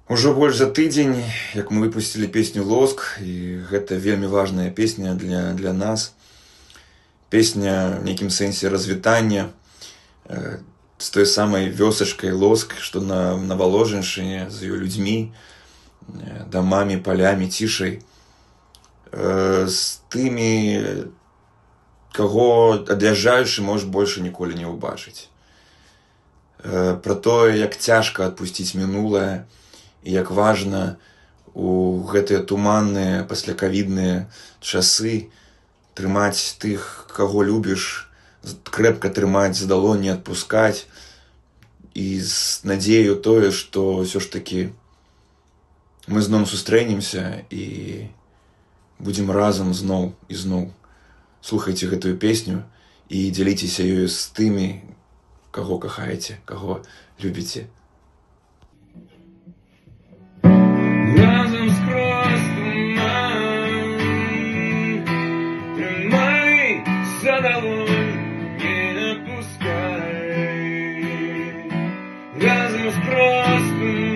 Ужо больш за тыдзень, як мы выпусцілі песню «Лоск», і гэта вельмі важная песня для нас. Песня в нейкім сэнсе развітання з той самай вёсачкай Лоск, што на Валожыншчыне, з ее людзьмі, дамамі, палямі, цішай. З тымі, каго ад'язджаючы можаш больше ніколі не ўбачыць. Пра тое, як цяжка адпусціць мінулае, і як важна у гэтыя туманныя паслякавідныя часы трымаць тых, каго любіш, крэпка трымаць за далонь, не адпускаць, і з надзею тое, што ўсё ж такі мы зноў сустрэнемся і будзем разам зноў і зноў. Слухайце гэтую песню і дзяліцеся ёю з тымі, каго кахаеце, каго любіце. Разом скрозь туман, тримай за долонь, не отпускай. Разом скрозь туман.